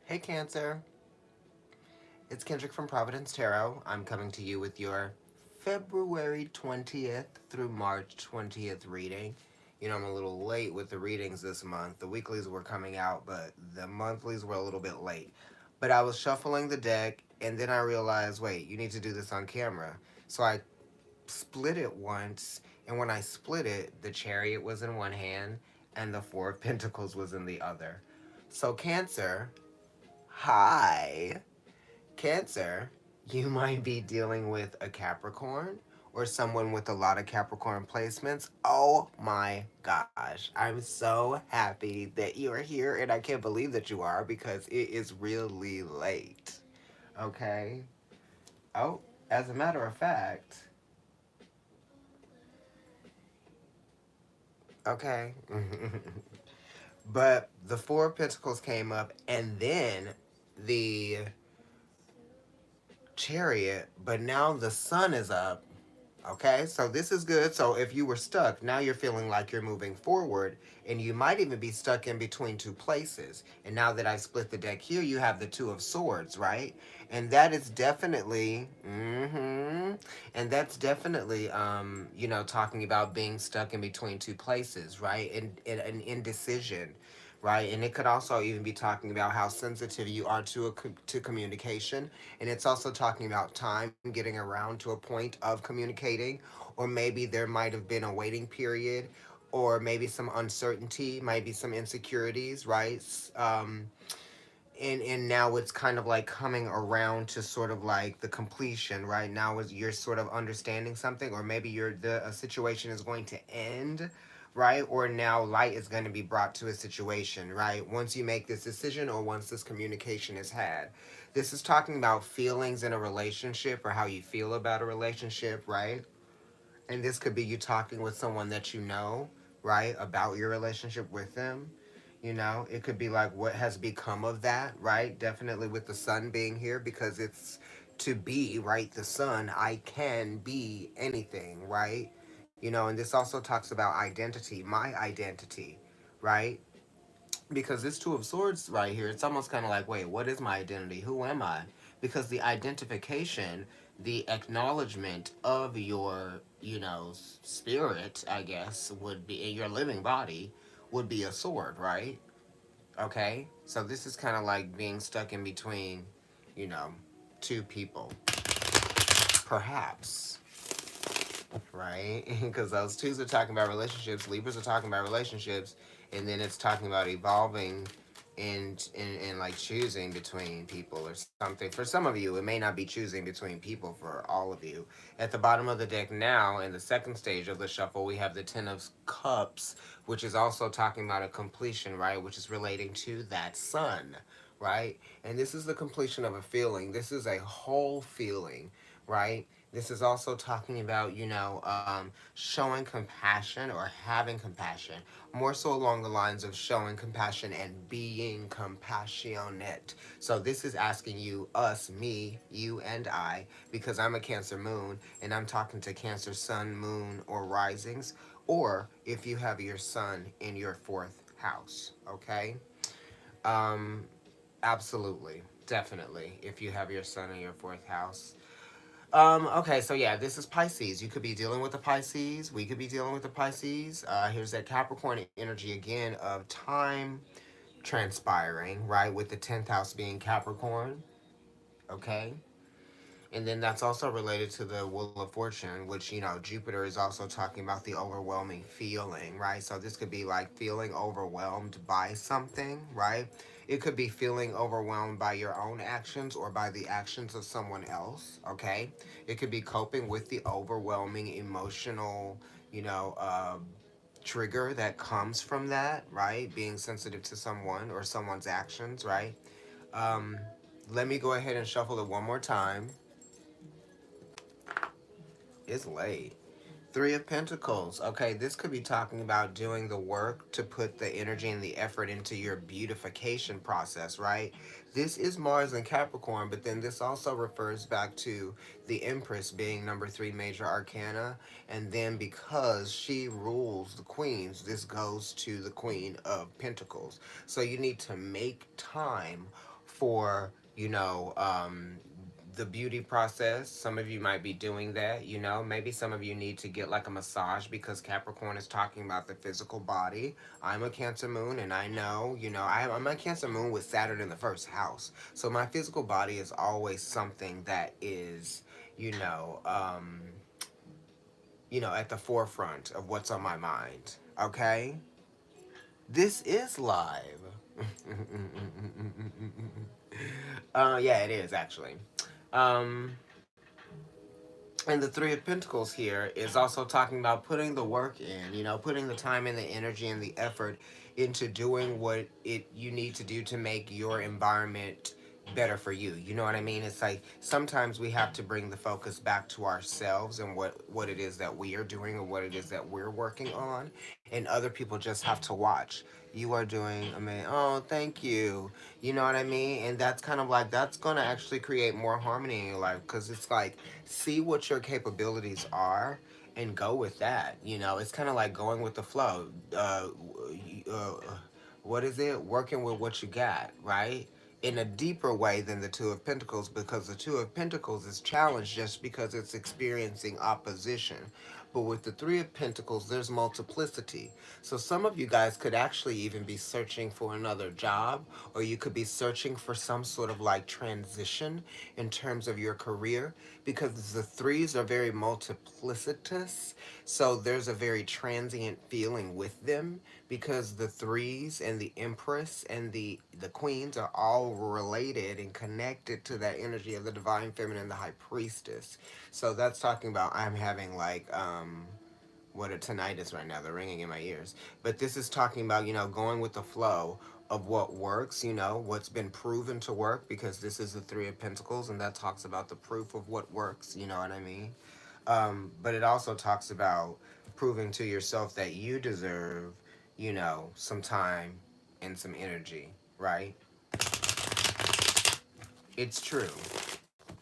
Hey Cancer, it's Kendrick from Providence Tarot. I'm coming to you with your February 20th through March 20th reading. You know, I'm a little late with the readings this month. The weeklies were coming out, but the monthlies were a little bit late. But I was shuffling the deck, and then I realized, wait, you need to do this on camera. So I split it once, and when I split it, the Chariot was in one hand, and the Four of Pentacles was in the other. So, Cancer, hi. Cancer, you might be dealing with a Capricorn or someone with a lot of Capricorn placements. Oh my gosh. I'm so happy that you are here, and I can't believe that you are because it is really late. Okay? Oh, as a matter of fact, okay. But the Four of Pentacles came up, and then the Chariot, but now the Sun is up. Okay, so this is good. So if you were stuck, now you're feeling like you're moving forward, and you might even be stuck in between two places. And now that I split the deck here, you have the Two of Swords, right? And that is definitely, and that's definitely, talking about being stuck in between two places, right? And an indecision, right? And it could also even be talking about how sensitive you are to communication, and it's also talking about time getting around to a point of communicating, or maybe there might have been a waiting period, or maybe some uncertainty, maybe some insecurities, right? And now it's kind of like coming around to sort of like the completion, right? Now is you're sort of understanding something, or maybe the a situation is going to end, right? Or now light is going to be brought to a situation, right? Once you make this decision, or once this communication is had. This is talking about feelings in a relationship, or how you feel about a relationship, right? And this could be you talking with someone that you know, right, about your relationship with them. It could be like what has become of that, right? Definitely with the Sun being here, because it's to be, right? The Sun, I can be anything, right? And this also talks about identity, my identity, right? Because this Two of Swords right here, it's almost kind of like, wait, what is my identity? Who am I? Because the identification, the acknowledgement of your, spirit, I guess, would be in your living body, would be a sword, right? Okay? So this is kind of like being stuck in between, you know, two people. Perhaps, right? Because those twos are talking about relationships, Libras are talking about relationships, and then it's talking about evolving and like choosing between people or something. For some of you, it may not be choosing between people for all of you. At the bottom of the deck now, in the second stage of the shuffle, we have the Ten of Cups, which is also talking about a completion, right? Which is relating to that sun, right? And this is the completion of a feeling. This is a whole feeling, right? This is also talking about, showing compassion or having compassion, more so along the lines of showing compassion and being compassionate. So this is asking you, us, me, you, and I, because I'm a Cancer moon, and I'm talking to Cancer sun, moon, or risings, or if you have your sun in your fourth house, okay? Um, Absolutely, definitely, if you have your sun in your fourth house. Okay, so yeah, this is Pisces. You could be dealing with the Pisces. We could be dealing with the Pisces. Here's that Capricorn energy again of time transpiring, right? With the 10th house being Capricorn, okay? And then that's also related to the Wheel of Fortune, which, Jupiter is also talking about the overwhelming feeling, right? So this could be like feeling overwhelmed by something, right? It could be feeling overwhelmed by your own actions or by the actions of someone else, okay? It could be coping with the overwhelming emotional, you know, uh, trigger that comes from that, right? Being sensitive to someone or someone's actions, right? Um, Let me go ahead and shuffle it one more time. It's late. Three of Pentacles. Okay, this could be talking about doing the work to put the energy and the effort into your beautification process, right? This is Mars and Capricorn, but then this also refers back to the Empress being number 3 major arcana. And then because she rules the queens, this goes to the Queen of Pentacles. So you need to make time for, the beauty process. Some of you might be doing that, maybe some of you need to get like a massage because Capricorn is talking about the physical body. I'm a Cancer moon, and I know, I'm a Cancer moon with Saturn in the first house. So my physical body is always something that is, you know, um, at the forefront of what's on my mind. Okay? This is live. Yeah, it is actually. Um, and the Three of Pentacles here is also talking about putting the work in, putting the time and the energy and the effort into doing what it you need to do to make your environment better for you. You know what I mean? It's like sometimes we have to bring the focus back to ourselves and what it is that we are doing or what it is that we're working on, and other people just have to watch. You are doing amazing. Oh, thank you. You know what I mean? And that's kind of like that's going to actually create more harmony in your life because it's like see what your capabilities are and go with that. It's kind of like going with the flow. Uh, what is it? Working with what you got, right? In a deeper way than the Two of Pentacles, because the Two of Pentacles is challenged just because it's experiencing opposition. But with the Three of Pentacles, there's multiplicity. So some of you guys could actually even be searching for another job, or you could be searching for some sort of like transition in terms of your career, because the threes are very multiplicitous. So there's a very transient feeling with them because the threes and the empress and the queens are all related and connected to that energy of the divine feminine, the high priestess. So that's talking about I'm having like what a tinnitus right now, they're ringing in my ears. But this is talking about, going with the flow of what works, what's been proven to work, because this is the Three of Pentacles, and that talks about the proof of what works, you know what I mean? But it also talks about proving to yourself that you deserve, some time and some energy, right? It's true.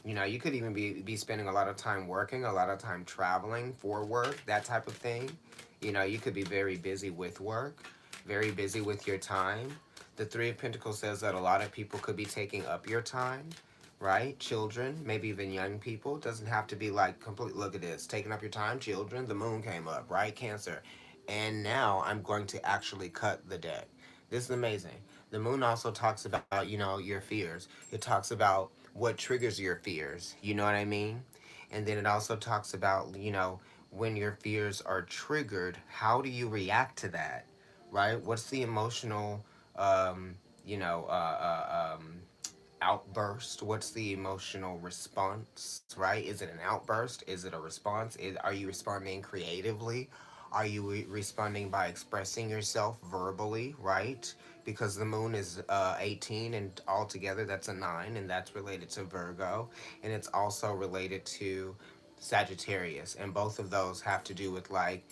You could even be spending a lot of time working, a lot of time traveling for work, that type of thing. You could be very busy with work, very busy with your time. The Three of Pentacles says that a lot of people could be taking up your time, right? Children, maybe even young people. Doesn't have to be like complete. Look at this, taking up your time, children. The moon came up, right? Cancer. And now I'm going to actually cut the deck. This is amazing. The moon also talks about, your fears. It talks about what triggers your fears. You know what I mean? And then it also talks about, when your fears are triggered, how do you react to that? Right? What's the emotional, um, you know, uh, um, outburst? What's the emotional response, right? Is it an outburst? Is it a response? Are you responding creatively? Are you responding by expressing yourself verbally, right? Because the moon is 18, and altogether that's a 9, and that's related to Virgo, and it's also related to Sagittarius, and both of those have to do with like,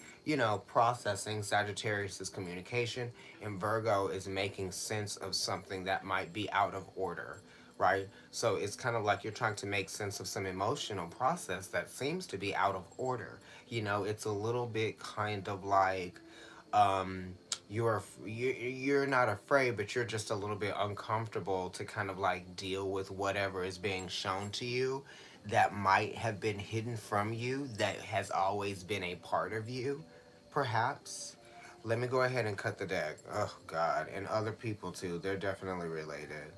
processing. Sagittarius is communication, and Virgo is making sense of something that might be out of order, right? So it's kind of like you're trying to make sense of some emotional process that seems to be out of order. It's a little bit kind of like um you're not afraid, but you're just a little bit uncomfortable to kind of like deal with whatever is being shown to you that might have been hidden from you, that has always been a part of you, perhaps. Let me go ahead and cut the deck. Oh god, and other people too, they're definitely related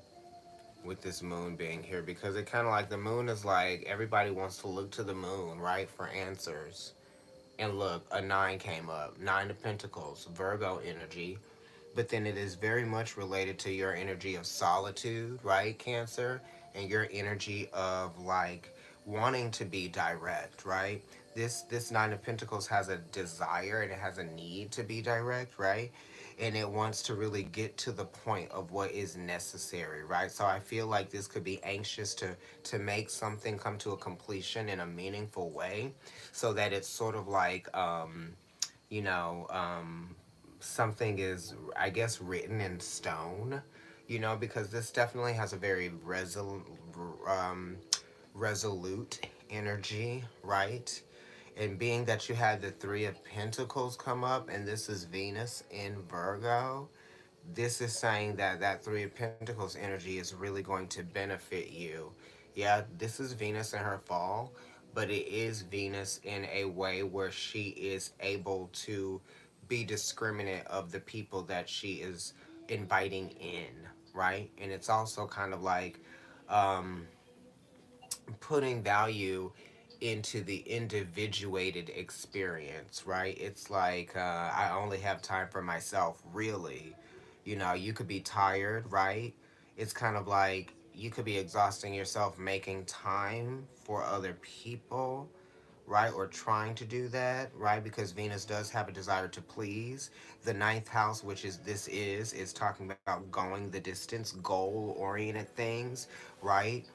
with this moon being here, because it kind of like the moon is like everybody wants to look to the moon, right, for answers. And look, a 9 came up. 9 of Pentacles, Virgo energy. But then it is very much related to your energy of solitude, right, Cancer? And your energy of like wanting to be direct, right? This 9 of Pentacles has a desire and it has a need to be direct, right? And it wants to really get to the point of what is necessary, right? So I feel like this could be anxious to make something come to a completion in a meaningful way, so that it's sort of like you know um something is, I guess, written in stone, because this definitely has a very um resolute energy, right? And being that you had the Three of Pentacles come up, and this is Venus in Virgo, This is saying that that Three of Pentacles energy is really going to benefit you. Yeah, this is Venus in her fall, but it is Venus in a way where she is able to be discriminate of the people that she is inviting in, right? And it's also kind of like um, putting value into the individuated experience, right? It's like I only have time for myself, really. You know, you could be tired, right? It's kind of like you could be exhausting yourself making time for other people, right? Or trying to do that, right? Because Venus does have a desire to please. The ninth house, which is talking about going the distance, goal oriented things, right?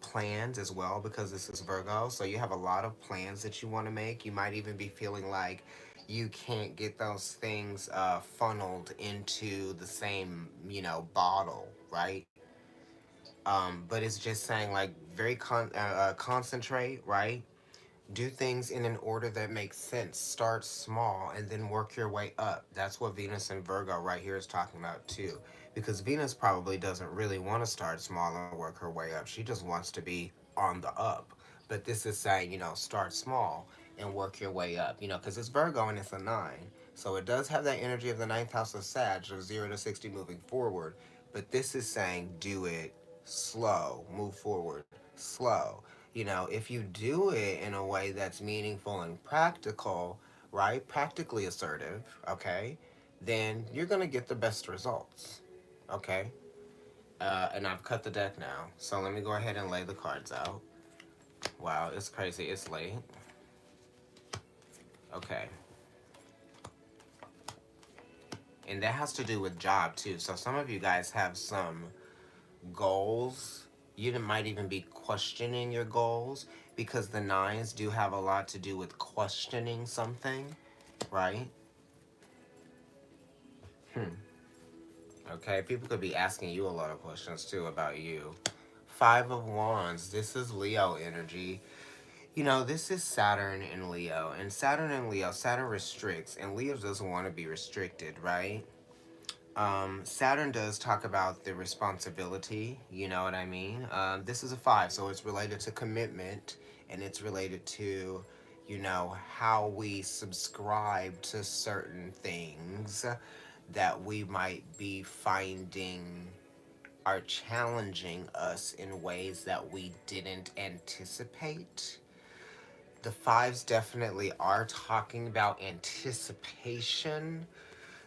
Plans as well, because this is Virgo. So you have a lot of plans that you want to make. You might even be feeling like you can't get those things funneled into the same, bottle, right? But it's just saying like concentrate, right? Do things in an order that makes sense. Start small and then work your way up. That's what Venus and Virgo right here is talking about too. Because Venus probably doesn't really want to start small and work her way up. She just wants to be on the up. But this is saying, start small and work your way up. Because it's Virgo and it's a nine. So it does have that energy of the ninth house of Sag, of 0 to 60 moving forward. But this is saying do it slow, move forward, slow. If you do it in a way that's meaningful and practical, right? Practically assertive, okay? Then you're going to get the best results, okay? And I've cut the deck now. So let me go ahead and lay the cards out. Wow, it's crazy. It's late. Okay. And that has to do with job too. So some of you guys have some goals. You might even be questioning your goals because the nines do have a lot to do with questioning something, right? Hmm. Okay, people could be asking you a lot of questions too about you. Five of Wands, this is Leo energy. This is Saturn in Leo. And Saturn in Leo, Saturn restricts, and Leo doesn't want to be restricted, right? Saturn does talk about the responsibility, you know what I mean? This is a five, so it's related to commitment and it's related to, how we subscribe to certain things that we might be finding are challenging us in ways that we didn't anticipate. The fives definitely are talking about anticipation.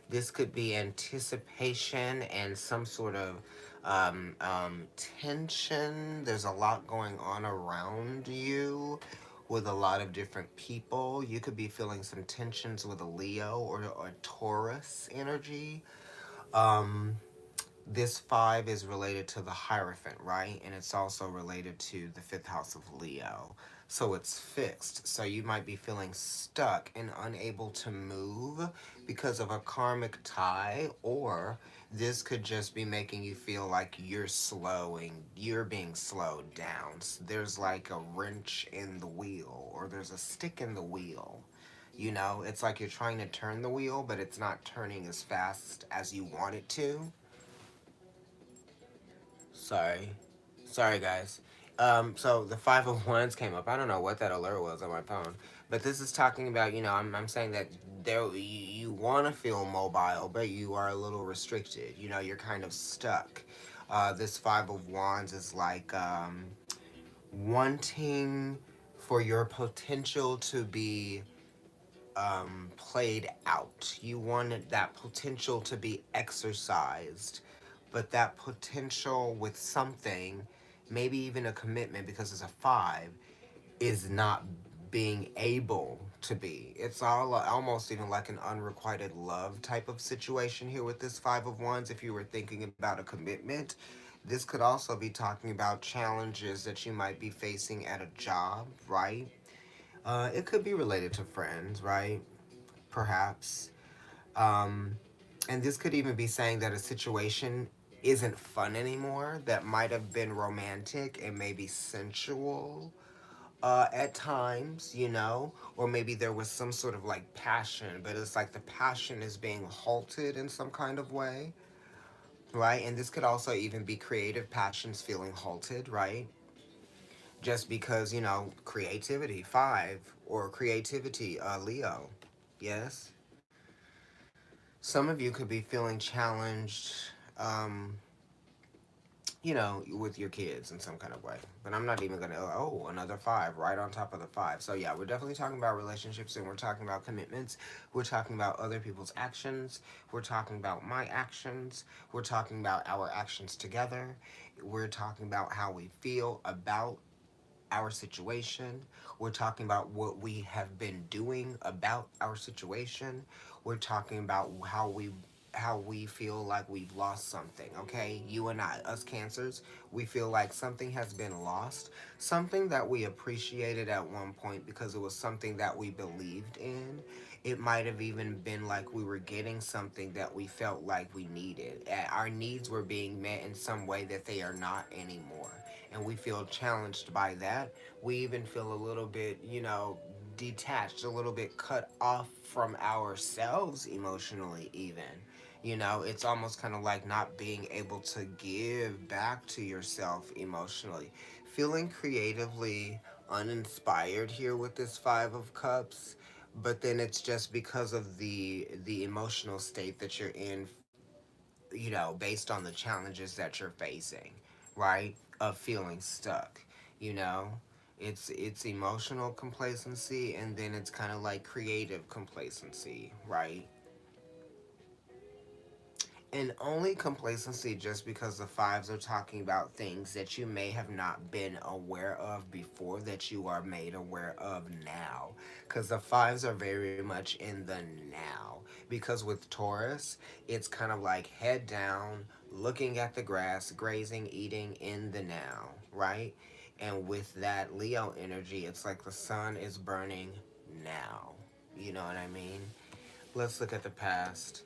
This could be anticipation and some sort of tension. There's a lot going on around you with a lot of different people. You could be feeling some tensions with a Leo or a Taurus energy. Um, this five is related to the Hierophant, right? And it's also related to the fifth house of Leo. So it's fixed. So you might be feeling stuck and unable to move because of a karmic tie, or this could just be making you feel like you're being slowed down. There's like a wrench in the wheel, or there's a stick in the wheel. It's like you're trying to turn the wheel, but it's not turning as fast as you want it to. Sorry. Sorry, guys. So the Five of Wands came up. I don't know what that alert was on my phone. But this is talking about, I'm saying that you want to feel mobile, but you are a little restricted. You're kind of stuck. This Five of Wands is like wanting for your potential to be played out. You wanted that potential to be exercised, but that potential with something, maybe even a commitment because it's a five, is not being able to be. It's all almost even like an unrequited love type of situation here with this Five of Wands. If you were thinking about a commitment, this could also be talking about challenges that you might be facing at a job, right? It could be related to friends, right? Perhaps. Um, and this could even be saying that a situation isn't fun anymore, that might have been romantic and maybe sensual at times, or maybe there was some sort of like passion, but it's like the passion is being halted in some kind of way. right? And this could also even be creative passions feeling halted, right? Just because, creativity, five, or creativity, Leo. Yes? Some of you could be feeling challenged, um, with your kids in some kind of way. But I'm not even gonna, oh, another five right on top of the five. So, yeah, we're definitely talking about relationships and we're talking about commitments. We're talking about other people's actions. We're talking about my actions. We're talking about our actions together. We're talking about how we feel about our situation. We're talking about what we have been doing about our situation. We're talking about how we feel like we've lost something, okay? You and I, us cancers, we feel like something has been lost, something that we appreciated at one point because it was something that we believed in. It might have even been like we were getting something that we felt like we needed. Our needs were being met in some way that they are not anymore, and we feel challenged by that. We even feel a little bit, detached, a little bit cut off from ourselves emotionally, even. It's almost kind of like not being able to give back to yourself emotionally. Feeling creatively uninspired here with this Five of Cups, but then it's just because of the emotional state that you're in, based on the challenges that you're facing, right? Of feeling stuck, you know? It's emotional complacency and then it's kind of like creative complacency, right? And only complacency just because the fives are talking about things that you may have not been aware of before that you are made aware of now. Because the fives are very much in the now. Because with Taurus, it's kind of like head down, looking at the grass, grazing, eating in the now, right? And with that Leo energy, it's like the sun is burning now. You know what I mean? Let's look at the past.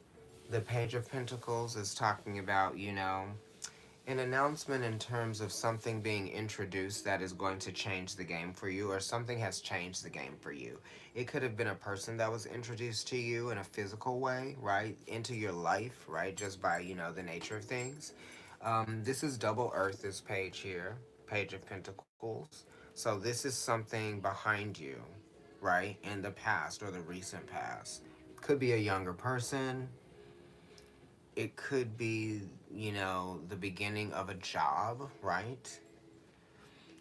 The Page of Pentacles is talking about, an announcement in terms of something being introduced that is going to change the game for you, or something has changed the game for you. It could have been a person that was introduced to you in a physical way, right? Into your life, right? Just by, the nature of things. This is double earth, this page here, Page of Pentacles. So this is something behind you, right? In the past or the recent past. Could be a younger person. It could be, the beginning of a job, right?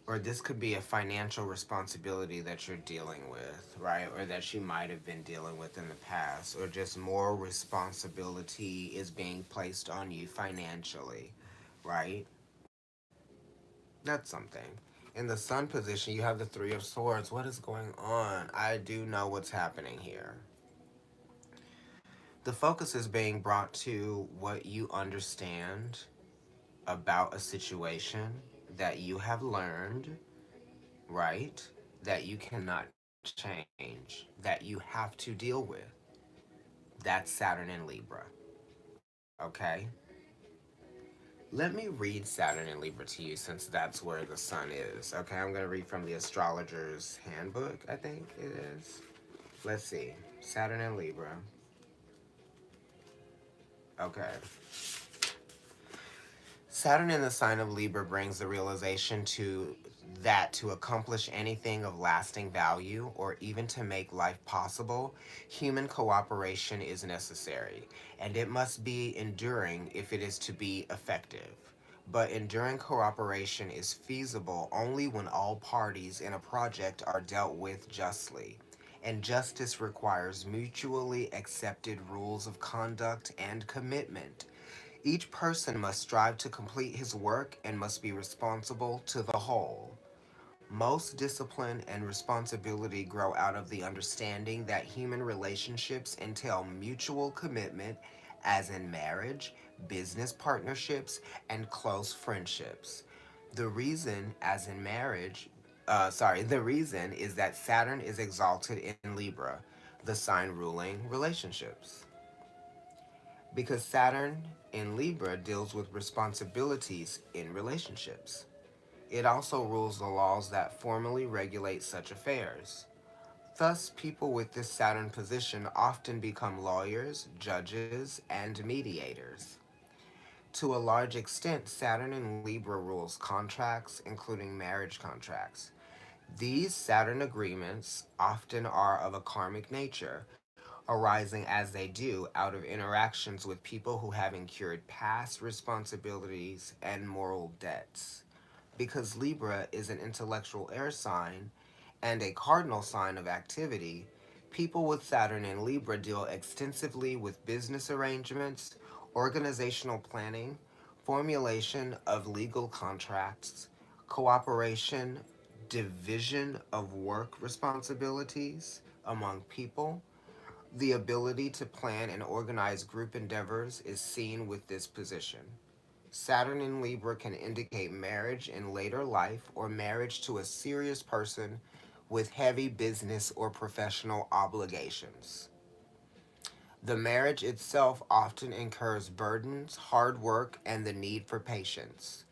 Or this could be a financial responsibility that you're dealing with, right? Or that you might have been dealing with in the past. Or just more responsibility is being placed on you financially, right? That's something. In the sun position, you have the Three of Swords. What is going on? I do know what's happening here. The focus is being brought to what you understand about a situation that you have learned, right? That you cannot change, that you have to deal with. That's Saturn in Libra, okay? Let me read Saturn in Libra to you since that's where the sun is, okay? I'm going to read from the Astrologer's Handbook, I think it is. Let's see. Saturn in Libra. Okay. Saturn in the sign of Libra brings the realization to accomplish anything of lasting value or even to make life possible, human cooperation is necessary, and it must be enduring if it is to be effective. But enduring cooperation is feasible only when all parties in a project are dealt with justly. And justice requires mutually accepted rules of conduct and commitment. Each person must strive to complete his work and must be responsible to the whole. Most discipline and responsibility grow out of the understanding that human relationships entail mutual commitment, as in marriage, business partnerships, and close friendships. The reason, as in marriage, the reason is that Saturn is exalted in Libra, the sign ruling relationships. Because Saturn in Libra deals with responsibilities in relationships. It also rules the laws that formally regulate such affairs. Thus, people with this Saturn position often become lawyers, judges, and mediators. To a large extent, Saturn in Libra rules contracts, including marriage contracts. These Saturn agreements often are of a karmic nature, arising as they do out of interactions with people who have incurred past responsibilities and moral debts. Because Libra is an intellectual air sign and a cardinal sign of activity, people with Saturn in Libra deal extensively with business arrangements, organizational planning, formulation of legal contracts, cooperation, division of work responsibilities among people. The ability to plan and organize group endeavors is seen with this position. Saturn in Libra can indicate marriage in later life or marriage to a serious person with heavy business or professional obligations. The marriage itself often incurs burdens, hard work, and the need for patience.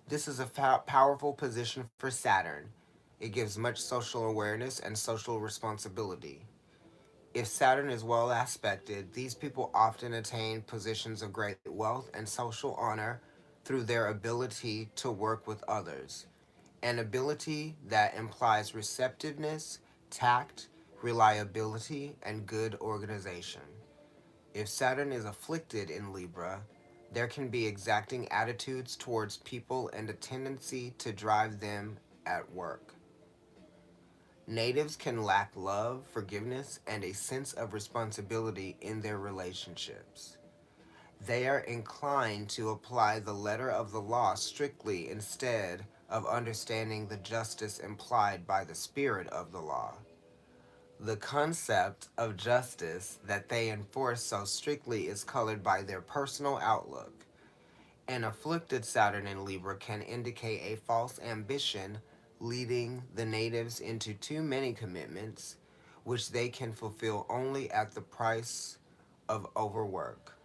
This is a powerful position for Saturn. It gives much social awareness and social responsibility. If Saturn is well aspected, these people often attain positions of great wealth and social honor through their ability to work with others, an ability that implies receptiveness, tact, reliability, and good organization. If Saturn is afflicted in Libra, there can be exacting attitudes towards people and a tendency to drive them at work. Natives can lack love, forgiveness, and a sense of responsibility in their relationships. They are inclined to apply the letter of the law strictly instead of understanding the justice implied by the spirit of the law. The concept of justice that they enforce so strictly is colored by their personal outlook. An afflicted Saturn in Libra can indicate a false ambition leading the natives into too many commitments, which they can fulfill only at the price of overwork.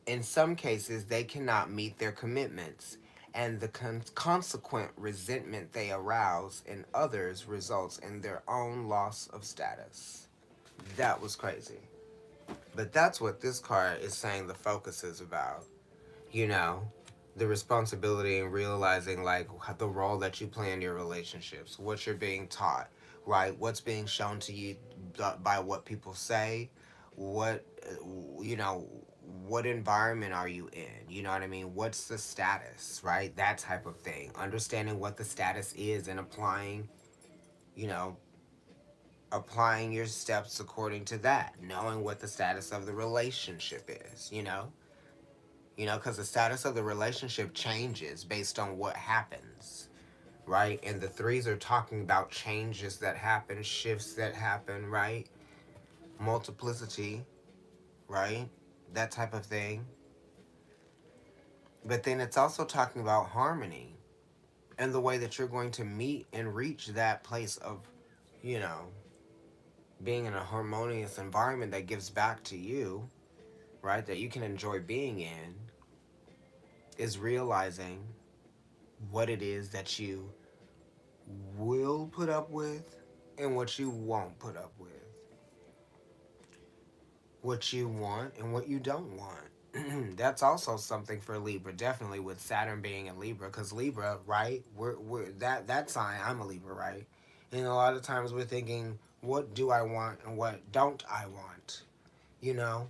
In some cases, they cannot meet their commitments, and the consequent resentment they arouse in others results in their own loss of status. That was crazy. But that's what this card is saying the focus is about. You know, the responsibility and realizing like the role that you play in your relationships, what you're being taught, right? What's being shown to you by what people say, what you know, what environment are you in? You know what I mean? What's the status, right? That type of thing. Understanding what the status is and applying, you know, applying your steps according to that, knowing what the status of the relationship is, because the status of the relationship changes based on what happens, right? And the threes are talking about changes that happen, shifts that happen, right? Multiplicity, right? That type of thing. But then it's also talking about harmony and the way that you're going to meet and reach that place of, you know, being in a harmonious environment that gives back to you, right? That you can enjoy being in, is realizing what it is that you will put up with and what you won't put up with, what you want and what you don't want. That's also something for Libra, definitely with Saturn being in Libra, because Libra, right? We're that sign. I'm a Libra, right? And a lot of times we're thinking, what do I want and what don't I want? You know,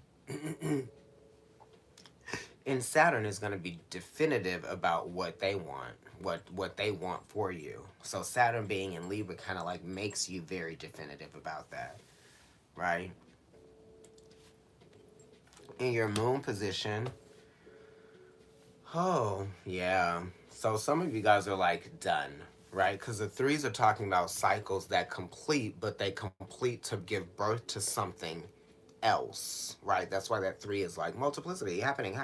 and Saturn is going to be definitive about what they want, what they want for you. So Saturn being in Libra kind of like makes you very definitive about that, right? In your moon position, oh yeah. So some of you guys are like done, right? Because the threes are talking about cycles that complete, but they complete to give birth to something else, right? That's why that three is like multiplicity happening,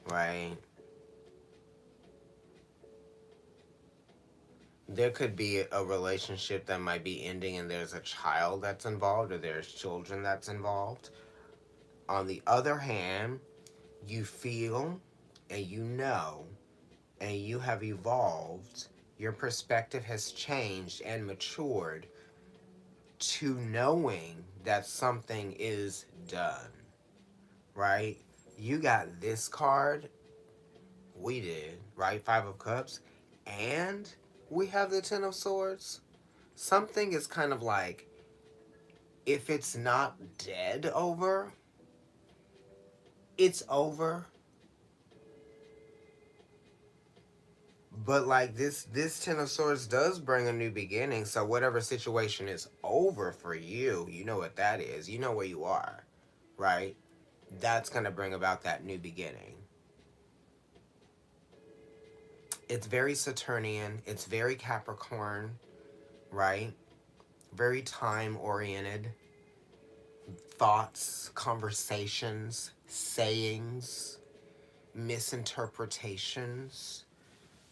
right? There could be a relationship that might be ending and there's a child that's involved or there's children that's involved. On the other hand, you feel and you know and you have evolved, your perspective has changed and matured to knowing that something is done, right? You got this card, we did, right? Five of Cups, and we have the Ten of Swords. Something is kind of like, if it's not dead over, it's over. But like this Ten of Swords does bring a new beginning. So whatever situation is over for you, you know what that is. You know where you are, right? That's gonna bring about that new beginning. It's very Saturnian. It's very Capricorn, right? Very time oriented. Thoughts, conversations, sayings, misinterpretations,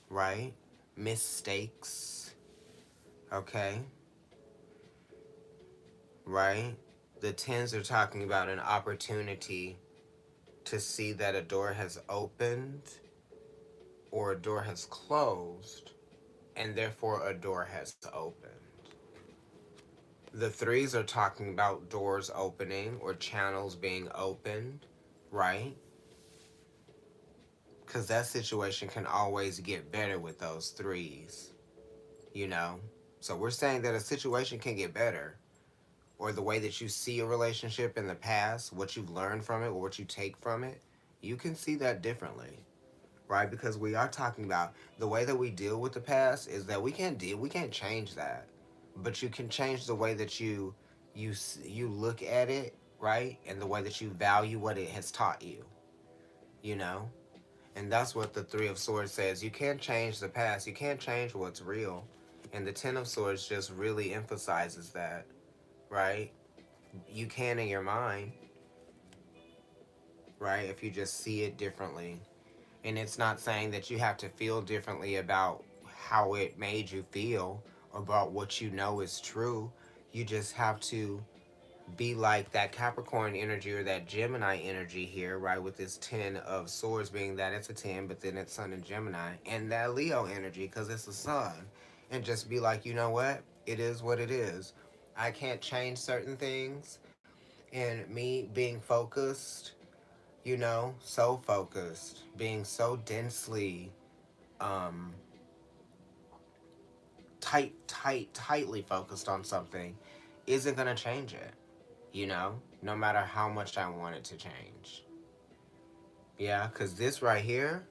right? Mistakes, okay? Right? The tens are talking about an opportunity to see that a door has opened or a door has closed, and therefore a door has opened. The threes are talking about doors opening or channels being opened, right? Because that situation can always get better with those threes, you know? So we're saying that a situation can get better, or the way that you see a relationship in the past, what you've learned from it, or what you take from it, you can see that differently, right? Because we are talking about the way that we deal with the past is that we can't change that, but you can change the way that you look at it, right? And the way that you value what it has taught you, you know? And that's what the Three of Swords says. You can't change the past. You can't change what's real. And the Ten of Swords just really emphasizes that, right? You can in your mind, right? If you just see it differently. And it's not saying that you have to feel differently about how it made you feel or about what you know is true. You just have to be like that Capricorn energy or that Gemini energy here, right? With this 10 of swords being that it's a 10, but then it's Sun and Gemini, and that Leo energy because it's the Sun. And just be like, you know what? It is what it is. I can't change certain things. And me being focused, so focused, being so densely, um, tightly focused on something isn't going to change it, no matter how much I want it to change. Yeah, because this right here,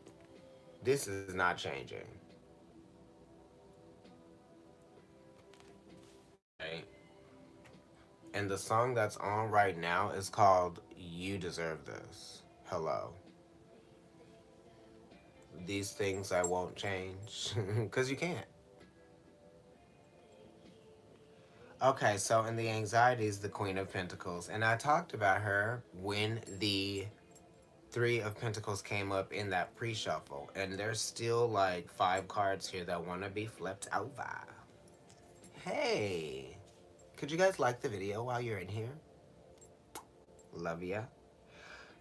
this is not changing. Right? And the song that's on right now is called You Deserve This. Hello. These things I won't change. Because you can't. Okay, so in the anxieties, the Queen of Pentacles. And I talked about her when the Three of Pentacles came up in that pre shuffle. And there's still like 5 cards here that want to be flipped over. Hey, could you guys like the video while you're in here? Love ya.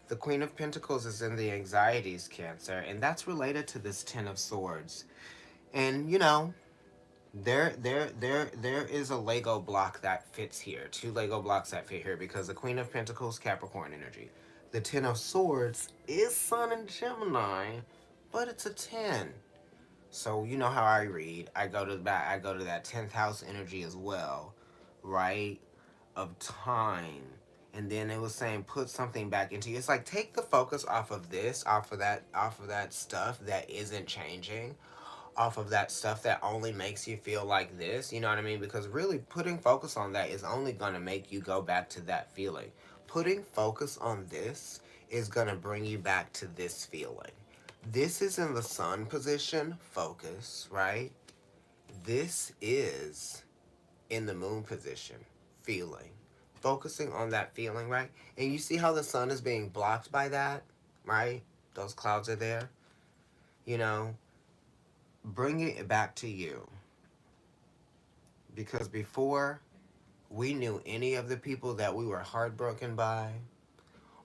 The Queen of Pentacles is in the anxieties, Cancer, and that's related to this Ten of Swords. And there is a Lego block that fits here. 2 Lego blocks that fit here because the Queen of Pentacles, Capricorn energy. The Ten of Swords is Sun and Gemini, but it's a 10. So you know how I read. I go to that 10th house energy as well, right? Of time. And then it was saying put something back into you. It's like take the focus off of this, off of that stuff that isn't changing, off of that stuff that only makes you feel like this, you know what I mean? Because really putting focus on that is only gonna make you go back to that feeling. Putting focus on this is gonna bring you back to this feeling. This is in the sun position, focus, right? This is in the moon position, feeling. Focusing on that feeling, right? And you see how the sun is being blocked by that, right? Those clouds are there. You know, bring it back to you. Because before we knew any of the people that we were heartbroken by,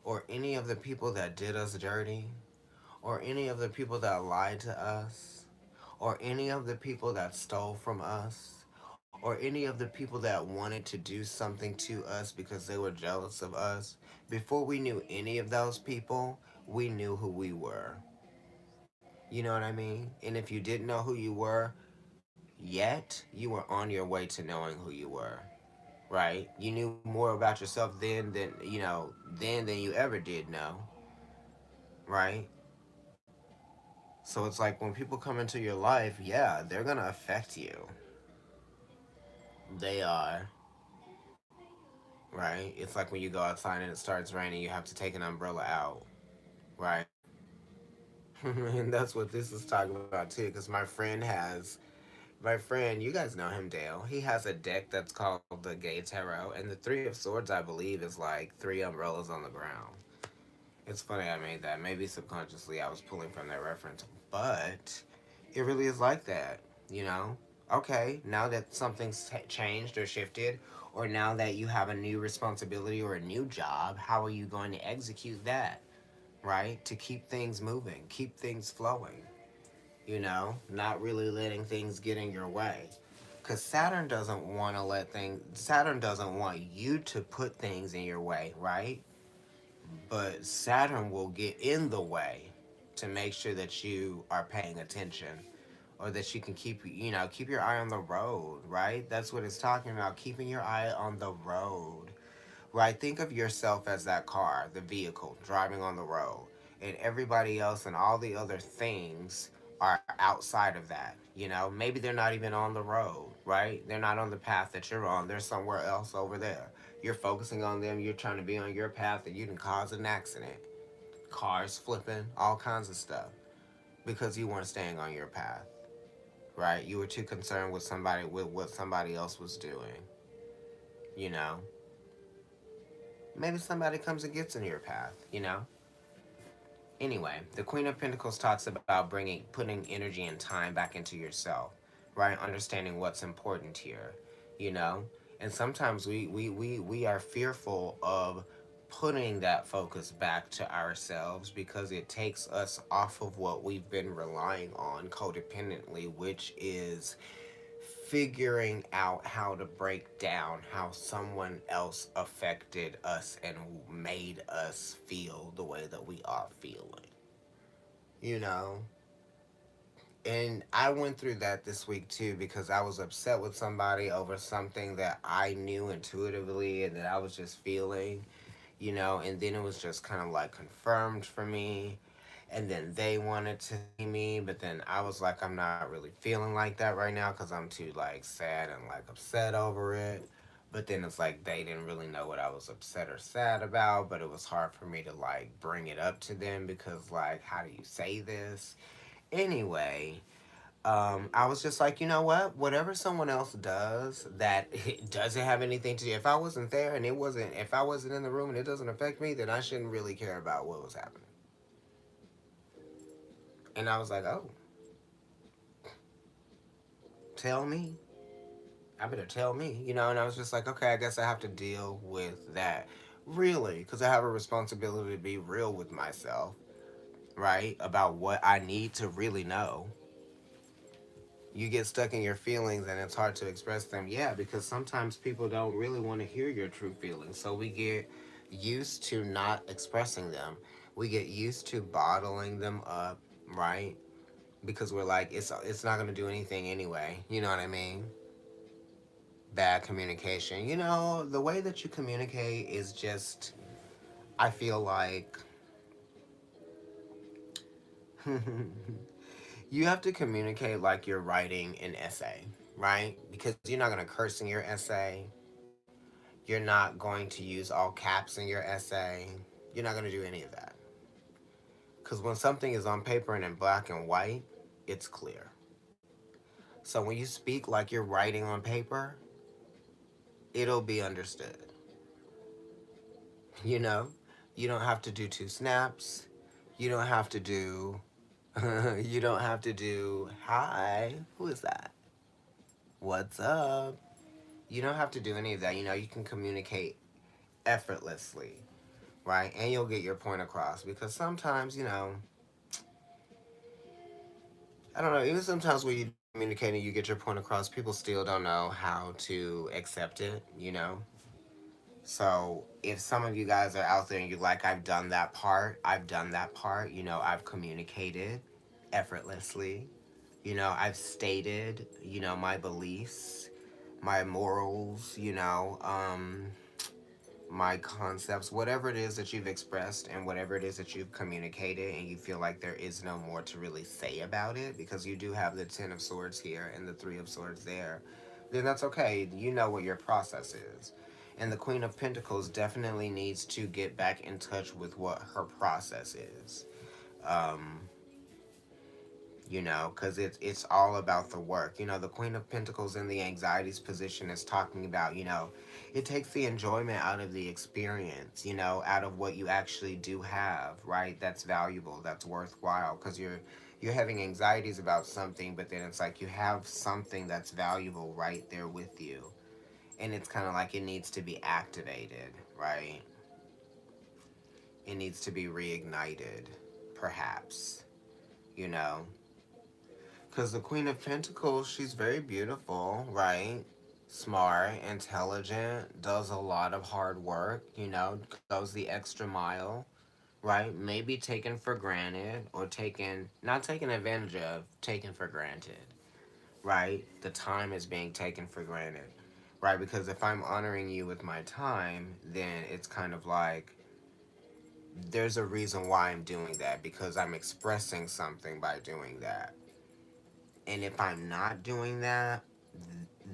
or any of the people that did us dirty, or any of the people that lied to us, or any of the people that stole from us, or any of the people that wanted to do something to us because they were jealous of us, before we knew any of those people, we knew who we were. You know what I mean? And if you didn't know who you were yet, you were on your way to knowing who you were, right? You knew more about yourself then than you ever did know, right? So it's like when people come into your life, yeah, they're gonna affect you. They are, right? It's like when you go outside and it starts raining, you have to take an umbrella out, right? And that's what this is talking about too, because my friend, you guys know him, Dale. He has a deck that's called the Gay Tarot, and the Three of Swords, I believe, is like three umbrellas on the ground. It's funny I made that. Maybe subconsciously I was pulling from that reference, but it really is like that, you know? Okay, now that something's changed or shifted, or now that you have a new responsibility or a new job, how are you going to execute that, right? To keep things moving, keep things flowing, not really letting things get in your way. Because Saturn doesn't want you to put things in your way, right? But Saturn will get in the way to make sure that you are paying attention or that you can keep your eye on the road, right? That's what it's talking about, keeping your eye on the road. Right? Think of yourself as that car, the vehicle driving on the road, and everybody else and all the other things are outside of that. Maybe they're not even on the road, right? They're not on the path that you're on. They're somewhere else over there. You're focusing on them. You're trying to be on your path, and you can cause an accident. Cars flipping, all kinds of stuff because you weren't staying on your path, right? You were too concerned with what somebody else was doing. You know, maybe somebody comes and gets in your path. Anyway, the Queen of Pentacles talks about putting energy and time back into yourself, right? Understanding what's important here, you know? And sometimes we are fearful of putting that focus back to ourselves because it takes us off of what we've been relying on codependently, which is figuring out how to break down how someone else affected us and made us feel the way that we are feeling. You know? And I went through that this week too because I was upset with somebody over something that I knew intuitively and that I was just feeling, and then it was just kind of like confirmed for me. And then they wanted to see me, but then I was like, I'm not really feeling like that right now because I'm too like sad and like upset over it. But then it's like they didn't really know what I was upset or sad about, but it was hard for me to like bring it up to them because like, how do you say this? Anyway, I was just like, you know what? Whatever someone else does that it doesn't have anything to do. If I wasn't there and if I wasn't in the room and it doesn't affect me, then I shouldn't really care about what was happening. And I was like, oh, tell me. I better tell me. And I was just like, okay, I guess I have to deal with that. Really, because I have a responsibility to be real with myself, right? About what I need to really know. You get stuck in your feelings and it's hard to express them. Yeah, because sometimes people don't really want to hear your true feelings. So we get used to not expressing them. We get used to bottling them up, right? Because we're like, it's not going to do anything anyway. You know what I mean? Bad communication. The way that you communicate is just, I feel like you have to communicate like you're writing an essay, right? Because you're not going to curse in your essay. You're not going to use all caps in your essay. You're not going to do any of that. Because when something is on paper and in black and white, it's clear. So when you speak like you're writing on paper, it'll be understood. You know, you don't have to do two snaps. You don't have to do. You don't have to do. Hi, who is that? What's up? You don't have to do any of that. You can communicate effortlessly, right? And you'll get your point across because sometimes, I don't know, even sometimes when you do communicating, you get your point across. People still don't know how to accept it, you know? So if some of you guys are out there and you're like, I've done that part, you know, I've communicated effortlessly, you know, I've stated, you know, my beliefs, my morals, my concepts, whatever it is that you've expressed and whatever it is that you've communicated, and you feel like there is no more to really say about it because you do have the Ten of Swords here and the Three of Swords there, then that's okay. You know what your process is. And the Queen of Pentacles definitely needs to get back in touch with what her process is. Um, because it's all about the work. The Queen of Pentacles in the anxieties position is talking about, it takes the enjoyment out of the experience, out of what you actually do have, right? That's valuable, that's worthwhile, because you're having anxieties about something, but then it's like you have something that's valuable right there with you, and it's kind of like it needs to be activated, right? It needs to be reignited, perhaps, you know. Because the Queen of Pentacles, she's very beautiful, right? Smart, intelligent, does a lot of hard work, goes the extra mile, right? Maybe taken for granted or not taken advantage of, taken for granted, right? The time is being taken for granted, right? Because if I'm honoring you with my time, then it's kind of like there's a reason why I'm doing that because I'm expressing something by doing that. And if I'm not doing that,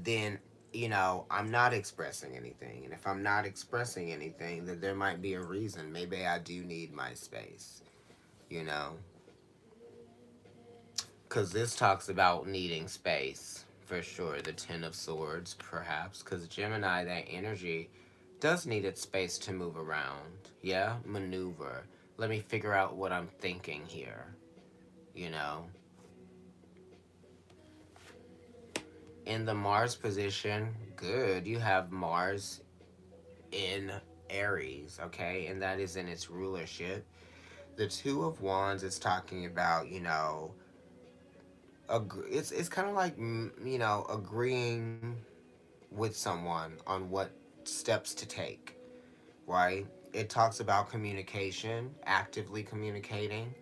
then I'm not expressing anything. And if I'm not expressing anything, then there might be a reason. Maybe I do need my space, you know? Because this talks about needing space for sure. The Ten of Swords, perhaps. Because Gemini, that energy does need its space to move around. Yeah? Maneuver. Let me figure out what I'm thinking here, you know? In the Mars position, good. You have Mars in Aries, okay? And that is in its rulership. The Two of Wands is talking about, it's kind of like, agreeing with someone on what steps to take, right? It talks about communication, actively communicating.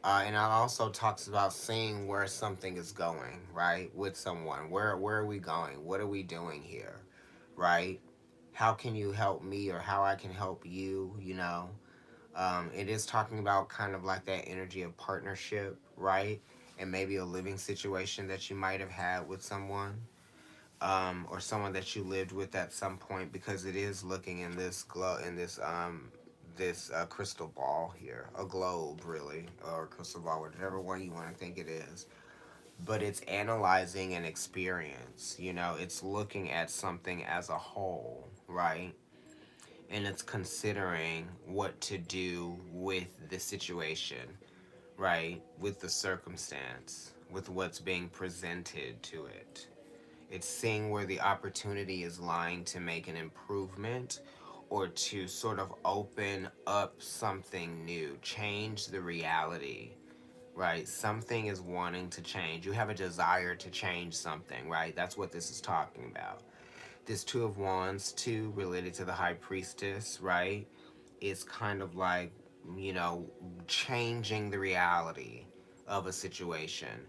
And it also talks about seeing where something is going, right? With someone. Where are we going? What are we doing here? Right? How can you help me or how I can help you? It is talking about kind of like that energy of partnership, right? And maybe a living situation that you might have had with someone, or someone that you lived with at some point, because it is looking in this crystal ball here, a globe really, or a crystal ball, whatever one you want to think it is. But it's analyzing an experience. It's looking at something as a whole, right? And it's considering what to do with the situation, right? With the circumstance, with what's being presented to it. It's seeing where the opportunity is lying to make an improvement or to sort of open up something new, change the reality, right? Something is wanting to change. You have a desire to change something, right? That's what this is talking about. This Two of Wands, too, related to the High Priestess, right? Is kind of like, you know, changing the reality of a situation.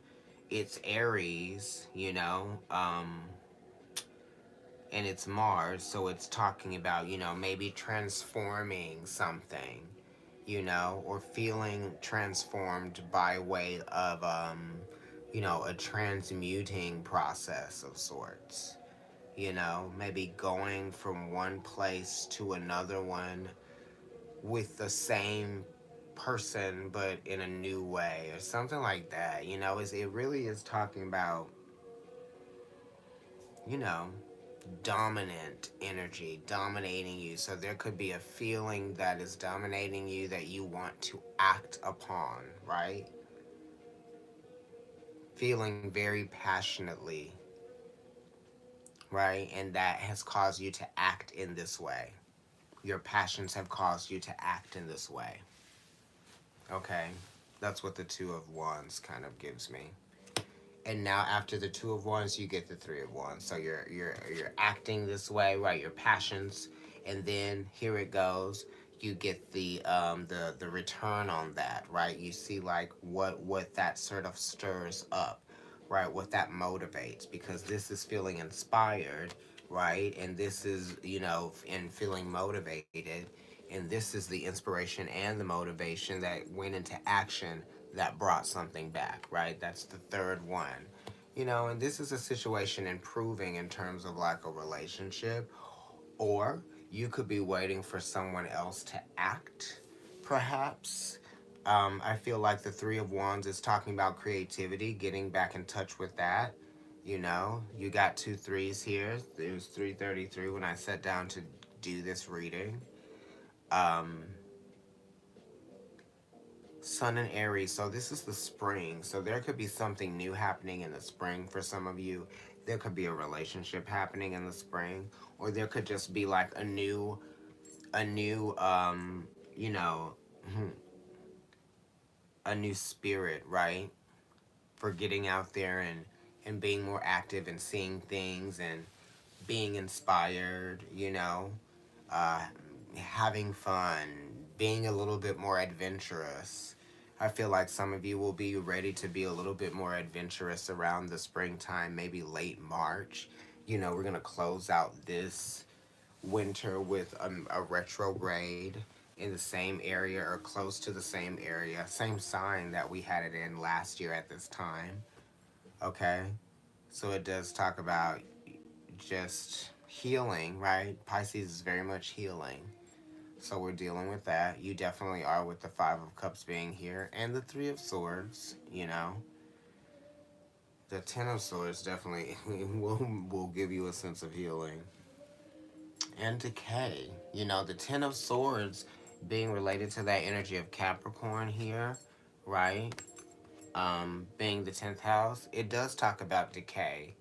It's Aries, and it's Mars, so it's talking about, maybe transforming something, or feeling transformed by way of, a transmuting process of sorts. Maybe going from one place to another one with the same person but in a new way or something like that. It really is talking about, you know, dominant energy dominating you. So there could be a feeling that is dominating you that you want to act upon, right? Feeling very passionately, right? And that has caused you to act in this way. Your passions have caused you to act in this way. Okay? That's what the Two of Wands kind of gives me. And now after the two of wands, you get the three of wands. So you're acting this way, right? Your passions, and then here it goes. You get the return on that, right? You see like what that sort of stirs up, right? What that motivates, because this is feeling inspired, right? And this is, in feeling motivated, and this is the inspiration and the motivation that went into action that brought something back, right? That's the third one. And this is a situation improving in terms of like a relationship, or you could be waiting for someone else to act, perhaps. I feel like the Three of Wands is talking about creativity, getting back in touch with that. You got two threes here. It was 3:33 when I sat down to do this reading. Um, Sun and Aries. So this is the spring. So there could be something new happening in the spring for some of you. There could be a relationship happening in the spring, or there could just be like a new you know, a new spirit, right? For getting out there and being more active and seeing things and being inspired, uh, having fun, being a little bit more adventurous. I feel like some of you will be ready to be a little bit more adventurous around the springtime, maybe late March. We're going to close out this winter with a retrograde in the same area or close to the same area, same sign that we had it in last year at this time. Okay? So it does talk about just healing, right? Pisces is very much healing. So we're dealing with that. You definitely are with the Five of Cups being here and the Three of Swords, The Ten of Swords definitely will give you a sense of healing. And decay. The Ten of Swords being related to that energy of Capricorn here, right? Being the 10th house, it does talk about decay.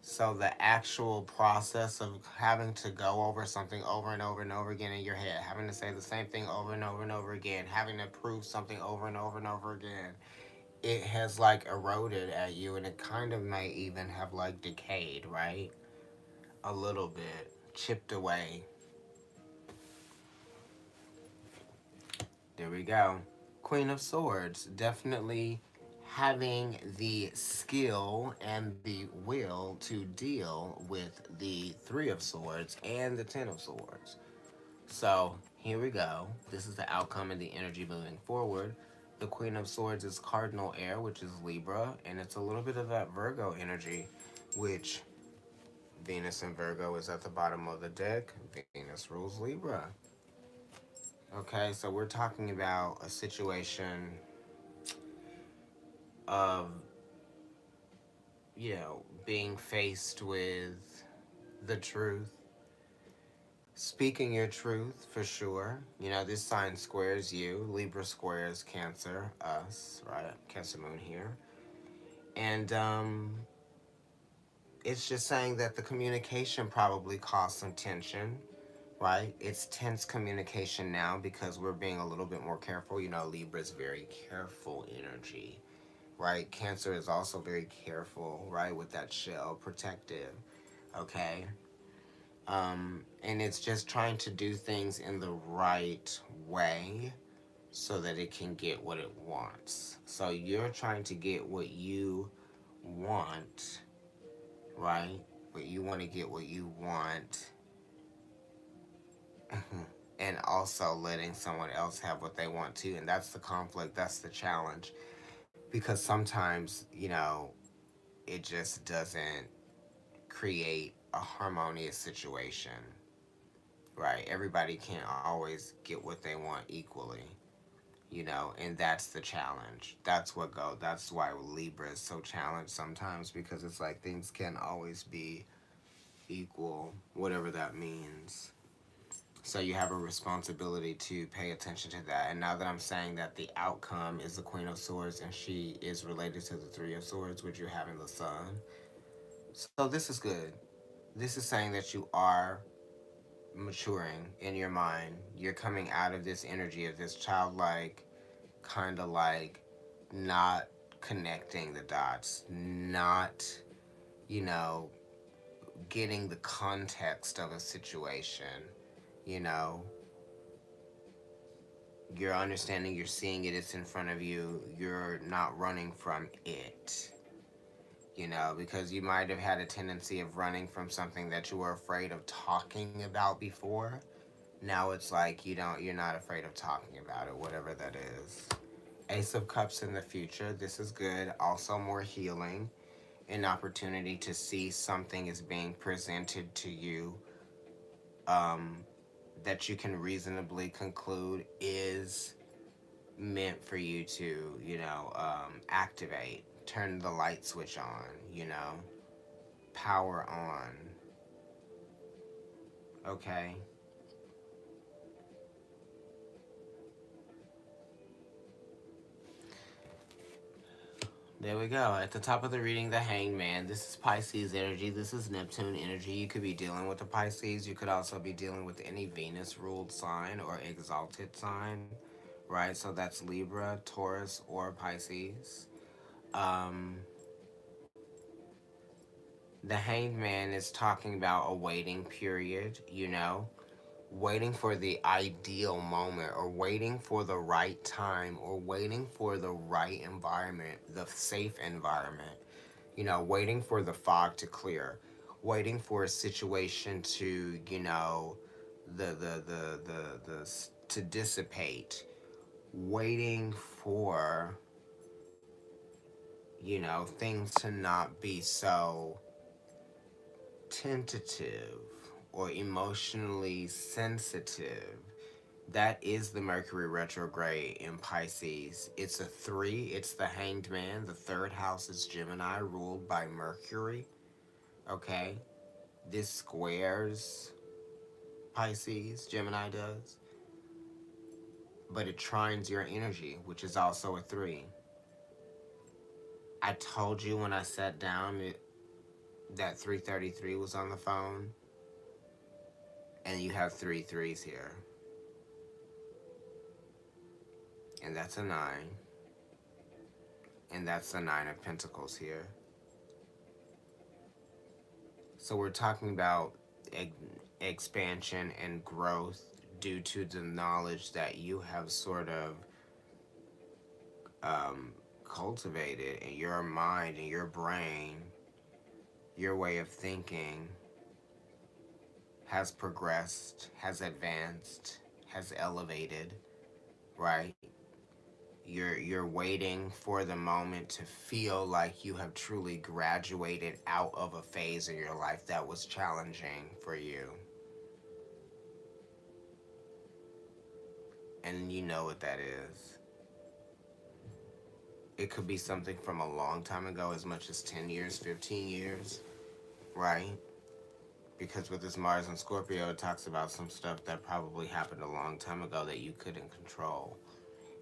So the actual process of having to go over something over and over and over again in your head, having to say the same thing over and over and over again, having to prove something over and over and over again, it has like eroded at you, and it kind of may even have like decayed, right? A little bit, chipped away. There we go. Queen of Swords, definitely having the skill and the will to deal with the Three of Swords and the Ten of Swords. So here we go. This is the outcome and the energy moving forward. The Queen of Swords is cardinal air, which is Libra, and it's a little bit of that Virgo energy, which Venus and Virgo is at the bottom of the deck. Venus rules Libra. Okay, so we're talking about a situation of, being faced with the truth, speaking your truth for sure. This sign squares you, Libra squares Cancer, us, right? Cancer moon here. And it's just saying that the communication probably caused some tension, right? It's tense communication now because we're being a little bit more careful. Libra's very careful energy, right? Cancer is also very careful, right? With that shell, protective, okay? And it's just trying to do things in the right way so that it can get what it wants. So you're trying to get what you want, right? But you want to get what you want, and also letting someone else have what they want too. And that's the conflict, that's the challenge. Because sometimes, it just doesn't create a harmonious situation, right? Everybody can't always get what they want equally, and that's the challenge. That's why Libra is so challenged sometimes, because it's like things can't always be equal, whatever that means. So you have a responsibility to pay attention to that. And now that I'm saying that the outcome is the Queen of Swords and she is related to the Three of Swords, which you have in the Sun. So this is good. This is saying that you are maturing in your mind. You're coming out of this energy of this childlike, kind of like not connecting the dots, not, you know, getting the context of a situation, you know, you're understanding, you're seeing it, it's in front of you, you're not running from it, you know, because you might have had a tendency of running from something that you were afraid of talking about before. Now it's like you're not afraid of talking about it, whatever that is. Ace of Cups in the future, this is good. Also more healing, an opportunity to see something is being presented to you, um, that you can reasonably conclude is meant for you to, activate, turn the light switch on, power on. Okay. There we go. At the top of the reading, the Hangman. This is Pisces energy. This is Neptune energy. You could be dealing with the Pisces. You could also be dealing with any Venus ruled sign or exalted sign, right? So that's Libra, Taurus, or Pisces. Um, the Hanged Man is talking about a waiting period, waiting for the ideal moment, or waiting for the right time, or waiting for the right environment, the safe environment, waiting for the fog to clear, waiting for a situation to, to dissipate, waiting for, things to not be so tentative or emotionally sensitive. That is the Mercury retrograde in Pisces. It's a 3, it's the Hanged Man. The third house is Gemini, ruled by Mercury. Okay? This squares Pisces, Gemini does. But it trines your energy, which is also a 3. I told you when I sat down that 333 was on the phone, and you have 3 threes here. And that's a 9. And that's the 9 of Pentacles here. So we're talking about expansion and growth due to the knowledge that you have sort of cultivated in your mind and your brain. Your way of thinking has progressed, has advanced, has elevated, right? You're waiting for the moment to feel like you have truly graduated out of a phase in your life that was challenging for you. And you know what that is. It could be something from a long time ago, as much as 10 years, 15 years, right? Because with this Mars and Scorpio, it talks about some stuff that probably happened a long time ago that you couldn't control.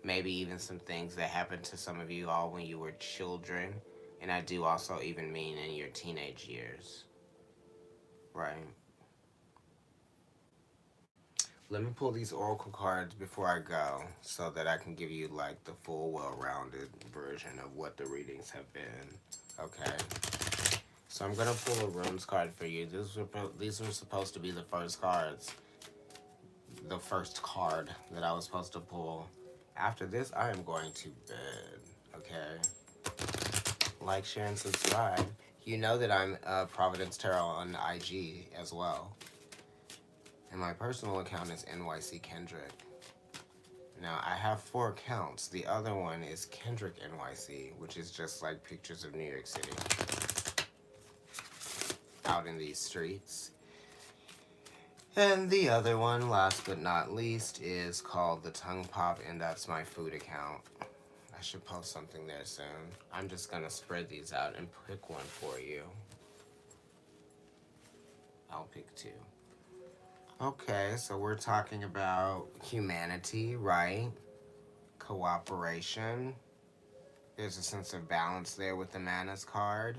Maybe even some things that happened to some of you all when you were children. And I do also even mean in your teenage years, right? Let me pull these oracle cards before I go so that I can give you like the full, well-rounded version of what the readings have been. Okay. So I'm gonna pull a runes card for you. These were supposed to be the first cards. The first card that I was supposed to pull. After this, I am going to bed. Okay. Like, share, and subscribe. You know that I'm Providence Tarot on IG as well. And my personal account is NYC Kendrick. Now, I have 4 accounts. The other one is Kendrick NYC, which is just like pictures of New York City out in these streets. And the other one, last but not least, is called The Tongue Pop, and that's my food account. I should post something there soon. I'm just gonna spread these out and pick one for you. I'll pick 2. Okay, so we're talking about humanity, right? Cooperation. There's a sense of balance there with the Manas card.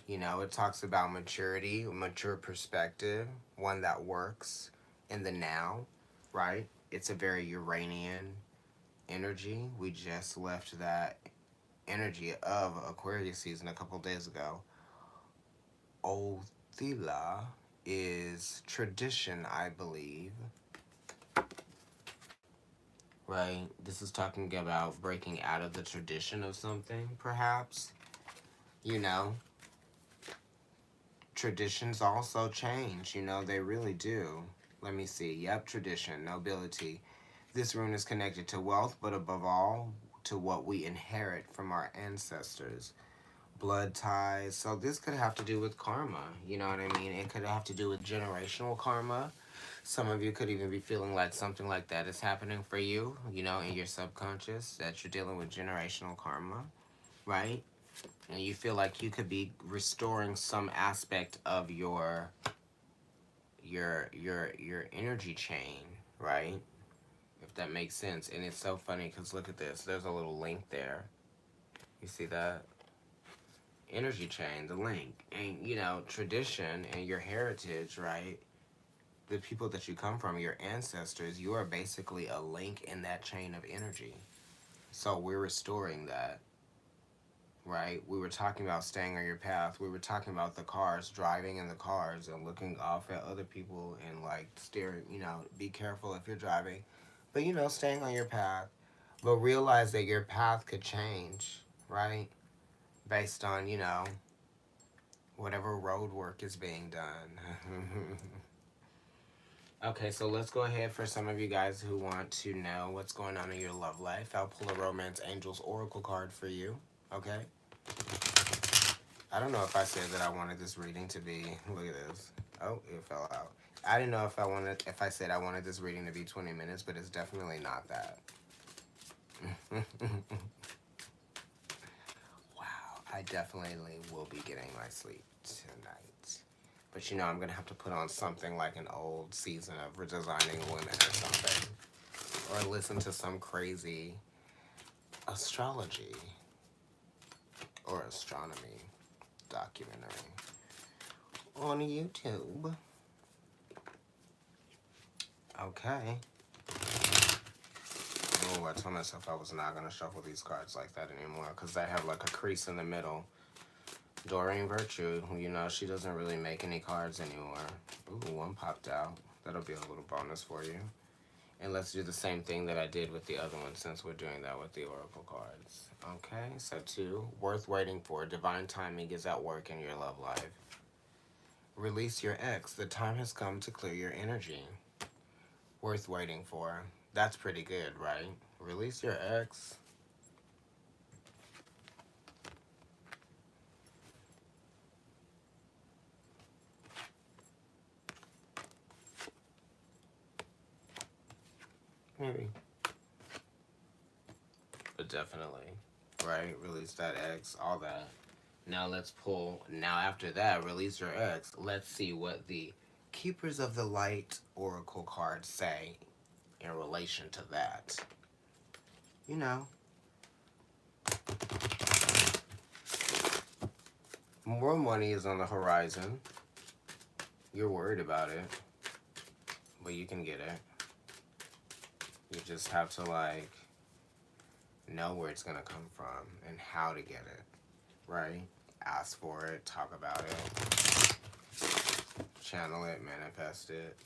It talks about maturity, a mature perspective, one that works in the now, right? It's a very Uranian energy. We just left that energy of Aquarius season a couple days ago. Othila is tradition, I believe. Right? This is talking about breaking out of the tradition of something, perhaps. You know, traditions also change, they really do. Let me see. Yep, tradition, nobility. This rune is connected to wealth, but above all, to what we inherit from our ancestors. Blood ties. So this could have to do with karma. You know what I mean? It could have to do with generational karma. Some of you could even be feeling like something like that is happening for you, in your subconscious, that you're dealing with generational karma, right? And you feel like you could be restoring some aspect of your energy chain, right? If that makes sense. And it's so funny because look at this. There's a little link there. You see that? Energy chain, the link. And, tradition and your heritage, right? The people that you come from, your ancestors, you are basically a link in that chain of energy. So we're restoring that, right? We were talking about staying on your path. We were talking about the cars, driving in the cars and looking off at other people and like steering, be careful if you're driving. But, staying on your path. But realize that your path could change, right? Based on, whatever road work is being done. Okay, so let's go ahead for some of you guys who want to know what's going on in your love life. I'll pull a Romance Angels Oracle card for you, okay? I don't know if I said that I wanted this reading to be, look at this. Oh, it fell out. I didn't know if I said I wanted this reading to be 20 minutes, but it's definitely not that. Wow, I definitely will be getting my sleep tonight. But I'm going to have to put on something like an old season of Redesigning Women or something. Or listen to some crazy astrology or astronomy documentary on YouTube. Okay. Oh, I told myself I was not going to shuffle these cards like that anymore because they have like a crease in the middle. Doreen Virtue, she doesn't really make any cards anymore. Ooh, one popped out. That'll be a little bonus for you. And let's do the same thing that I did with the other one since we're doing that with the Oracle cards. Okay, so 2, worth waiting for. Divine timing is at work in your love life. Release your ex. The time has come to clear your energy. Worth waiting for. That's pretty good, right? Release your ex. Maybe. But definitely, right? Release that ex, all that. Now let's pull, now after that, release your ex. Let's see what the Keepers of the Light Oracle cards say in relation to that. More money is on the horizon. You're worried about it, but you can get it. You just have to know where it's gonna come from and how to get it, right? Ask for it, talk about it, channel it, manifest it.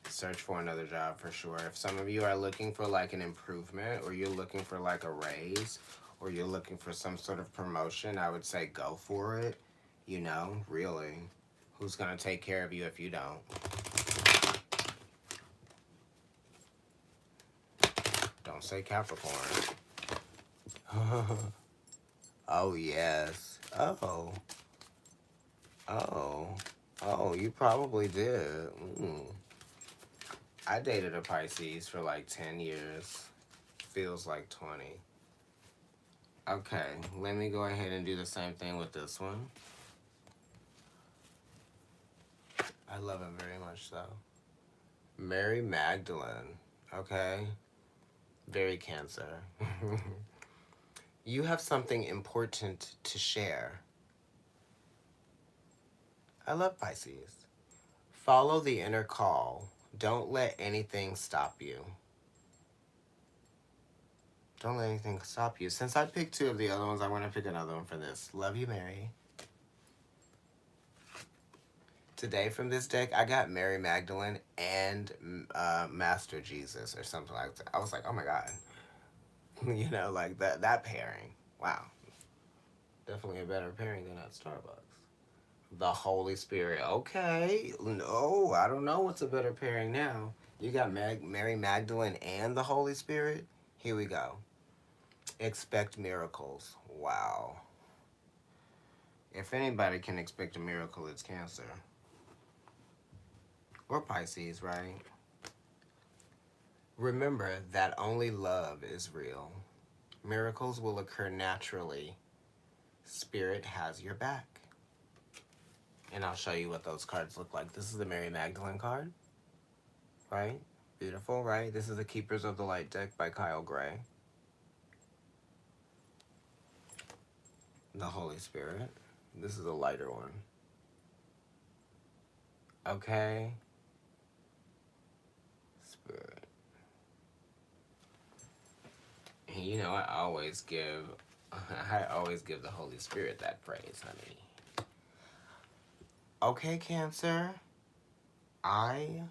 Search for another job for sure. If some of you are looking for an improvement, or you're looking for a raise, or you're looking for some sort of promotion, I would say go for it. Really. Who's gonna take care of you if you don't? Don't say Capricorn. Oh, yes. Oh. Oh. Oh, you probably did. I dated a Pisces for 10 years. Feels like 20. Okay, let me go ahead and do the same thing with this one. I love him very much so. Mary Magdalene. Okay. Very Cancer. You have something important to share. I love Pisces. Follow the inner call. Don't let anything stop you. Don't let anything stop you. Since I picked two of the other ones, I'm going to pick another one for this. Love you, Mary. Today from this deck, I got Mary Magdalene and Master Jesus or something like that. I was like, oh my God. You know, like that pairing. Wow. Definitely a better pairing than at Starbucks. The Holy Spirit. Okay. No, I don't know what's a better pairing now. You got Mary Magdalene and the Holy Spirit? Here we go. Expect miracles. Wow. If anybody can expect a miracle, it's Cancer. Or Pisces, right? Remember that only love is real. Miracles will occur naturally. Spirit has your back. And I'll show you what those cards look like. This is the Mary Magdalene card, right? Beautiful, right? This is the Keepers of the Light deck by Kyle Gray. The Holy Spirit. This is a lighter one. Okay. Spirit. And you know, I always give the Holy Spirit that praise, honey. Okay, Cancer. I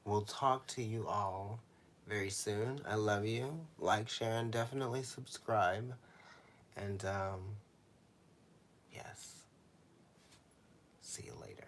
will talk to you all very soon. I love you. Like, share, and definitely subscribe. And, yes. See you later.